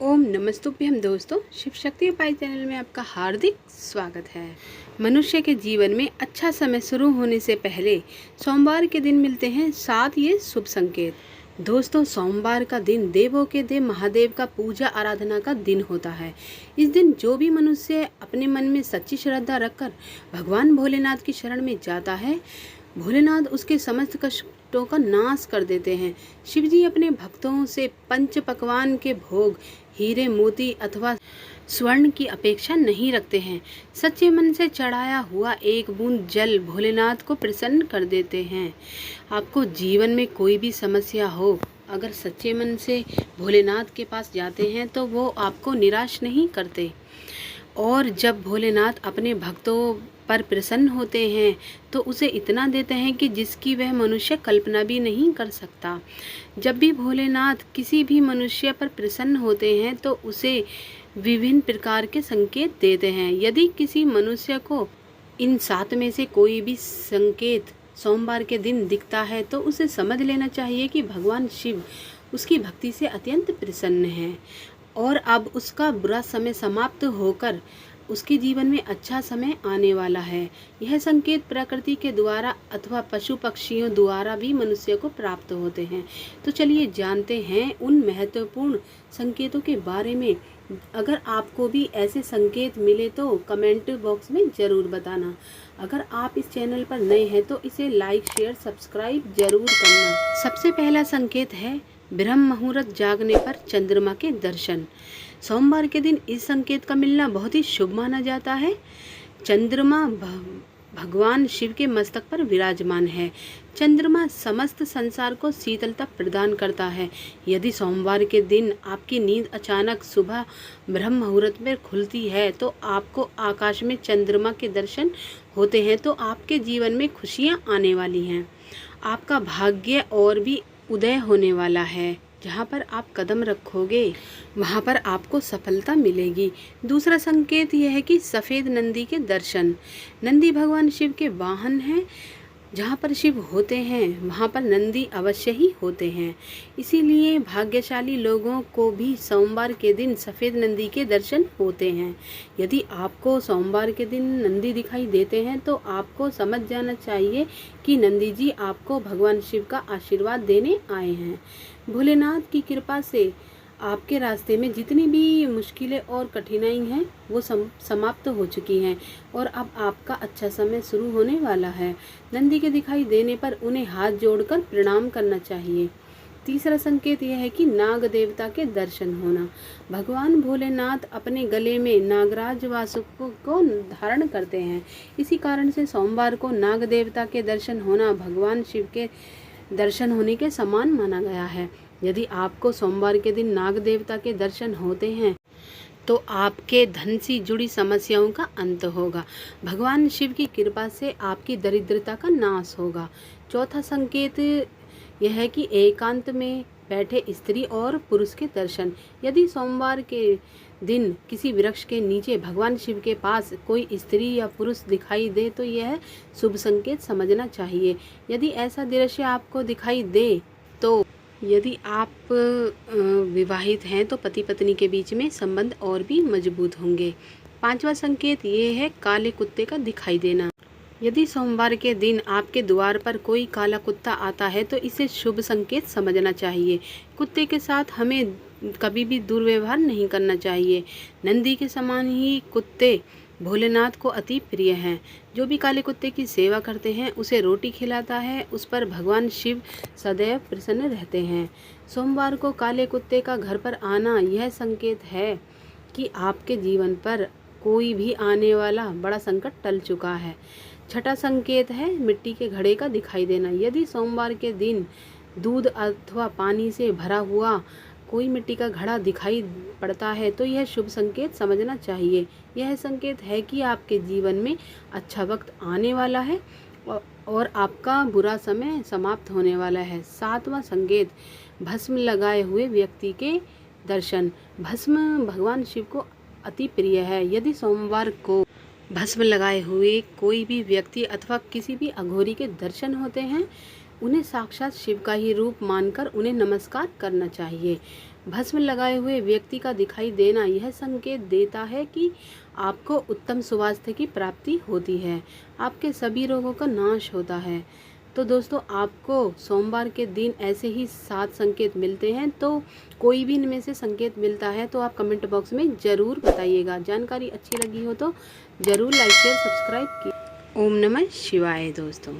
ओम नमस्तुभ्यम दोस्तों, शिव शक्ति उपाय चैनल में आपका हार्दिक स्वागत है। मनुष्य के जीवन में अच्छा समय शुरू होने से पहले सोमवार के दिन मिलते हैं 7 ये शुभ संकेत। दोस्तों, सोमवार का दिन देवों के देव महादेव का पूजा आराधना का दिन होता है। इस दिन जो भी मनुष्य अपने मन में सच्ची श्रद्धा रखकर भगवान भोलेनाथ की शरण में जाता है, भोलेनाथ उसके समस्त कष्टों का नाश कर देते हैं। शिव जी अपने भक्तों से पंच पकवान के भोग, हीरे मोती अथवा स्वर्ण की अपेक्षा नहीं रखते हैं। सच्चे मन से चढ़ाया हुआ एक बूंद जल भोलेनाथ को प्रसन्न कर देते हैं। आपको जीवन में कोई भी समस्या हो, अगर सच्चे मन से भोलेनाथ के पास जाते हैं तो वो आपको निराश नहीं करते। और जब भोलेनाथ अपने भक्तों पर प्रसन्न होते हैं तो उसे इतना देते हैं कि जिसकी वह मनुष्य कल्पना भी नहीं कर सकता। जब भी भोलेनाथ किसी भी मनुष्य पर प्रसन्न होते हैं तो उसे विभिन्न प्रकार के संकेत देते हैं। यदि किसी मनुष्य को इन 7 में से कोई भी संकेत सोमवार के दिन दिखता है तो उसे समझ लेना चाहिए कि भगवान शिव उसकी भक्ति से अत्यंत प्रसन्न हैं और अब उसका बुरा समय समाप्त होकर उसके जीवन में अच्छा समय आने वाला है। यह संकेत प्रकृति के द्वारा अथवा पशु पक्षियों द्वारा भी मनुष्य को प्राप्त होते हैं। तो चलिए जानते हैं उन महत्वपूर्ण संकेतों के बारे में। अगर आपको भी ऐसे संकेत मिले तो कमेंट बॉक्स में ज़रूर बताना। अगर आप इस चैनल पर नए हैं तो इसे लाइक शेयर सब्सक्राइब जरूर करना। सबसे पहला संकेत है ब्रह्म मुहूर्त जागने पर चंद्रमा के दर्शन। सोमवार के दिन इस संकेत का मिलना बहुत ही शुभ माना जाता है। चंद्रमा भगवान शिव के मस्तक पर विराजमान है। चंद्रमा समस्त संसार को शीतलता प्रदान करता है। यदि सोमवार के दिन आपकी नींद अचानक सुबह ब्रह्म मुहूर्त में खुलती है तो आपको आकाश में चंद्रमा के दर्शन होते हैं तो आपके जीवन में खुशियां आने वाली हैं। आपका भाग्य और भी उदय होने वाला है। जहाँ पर आप कदम रखोगे वहाँ पर आपको सफलता मिलेगी। दूसरा संकेत यह है कि सफ़ेद नंदी के दर्शन। नंदी भगवान शिव के वाहन हैं। जहाँ पर शिव होते हैं वहाँ पर नंदी अवश्य ही होते हैं। इसीलिए भाग्यशाली लोगों को भी सोमवार के दिन सफ़ेद नंदी के दर्शन होते हैं। यदि आपको सोमवार के दिन नंदी दिखाई देते हैं तो आपको समझ जाना चाहिए कि नंदी जी आपको भगवान शिव का आशीर्वाद देने आए हैं। भोलेनाथ की कृपा से आपके रास्ते में जितनी भी मुश्किलें और कठिनाई हैं वो समाप्त हो चुकी हैं और अब आपका अच्छा समय शुरू होने वाला है। नंदी के दिखाई देने पर उन्हें हाथ जोड़कर प्रणाम करना चाहिए। तीसरा संकेत यह है कि नाग देवता के दर्शन होना। भगवान भोलेनाथ अपने गले में नागराज वासुक को धारण करते हैं। इसी कारण से सोमवार को नाग देवता के दर्शन होना भगवान शिव के दर्शन होने के समान माना गया है। यदि आपको सोमवार के दिन नाग देवता के दर्शन होते हैं तो आपके धन से जुड़ी समस्याओं का अंत होगा। भगवान शिव की कृपा से आपकी दरिद्रता का नाश होगा। चौथा संकेत यह है कि एकांत में बैठे स्त्री और पुरुष के दर्शन। यदि सोमवार के दिन किसी वृक्ष के नीचे भगवान शिव के पास कोई स्त्री या पुरुष दिखाई दे तो यह शुभ संकेत समझना चाहिए। यदि ऐसा दृश्य आपको दिखाई दे तो यदि आप विवाहित हैं तो पति पत्नी के बीच में संबंध और भी मजबूत होंगे। पांचवा संकेत ये है काले कुत्ते का दिखाई देना। यदि सोमवार के दिन आपके द्वार पर कोई काला कुत्ता आता है तो इसे शुभ संकेत समझना चाहिए। कुत्ते के साथ हमें कभी भी दुर्व्यवहार नहीं करना चाहिए। नंदी के समान ही कुत्ते भोलेनाथ को अति प्रिय हैं। जो भी काले कुत्ते की सेवा करते हैं उसे रोटी खिलाता है, उस पर भगवान शिव सदैव प्रसन्न रहते हैं। सोमवार को काले कुत्ते का घर पर आना यह संकेत है कि आपके जीवन पर कोई भी आने वाला बड़ा संकट टल चुका है। छठा संकेत है मिट्टी के घड़े का दिखाई देना। यदि सोमवार के दिन दूध अथवा पानी से भरा हुआ कोई मिट्टी का घड़ा दिखाई पड़ता है तो यह शुभ संकेत समझना चाहिए। यह संकेत है कि आपके जीवन में अच्छा वक्त आने वाला है और आपका बुरा समय समाप्त होने वाला है। सातवां संकेत भस्म लगाए हुए व्यक्ति के दर्शन। भस्म भगवान शिव को अति प्रिय है। यदि सोमवार को भस्म लगाए हुए कोई भी व्यक्ति अथवा किसी भी अघोरी के दर्शन होते हैं उन्हें साक्षात शिव का ही रूप मानकर उन्हें नमस्कार करना चाहिए। भस्म लगाए हुए व्यक्ति का दिखाई देना यह संकेत देता है कि आपको उत्तम स्वास्थ्य की प्राप्ति होती है, आपके सभी रोगों का नाश होता है। तो दोस्तों, आपको सोमवार के दिन ऐसे ही 7 संकेत मिलते हैं, तो कोई भी इनमें से संकेत मिलता है तो आप कमेंट बॉक्स में ज़रूर बताइएगा। जानकारी अच्छी लगी हो तो ज़रूर लाइक शेयर सब्सक्राइब की। ओम नमः शिवाय दोस्तों।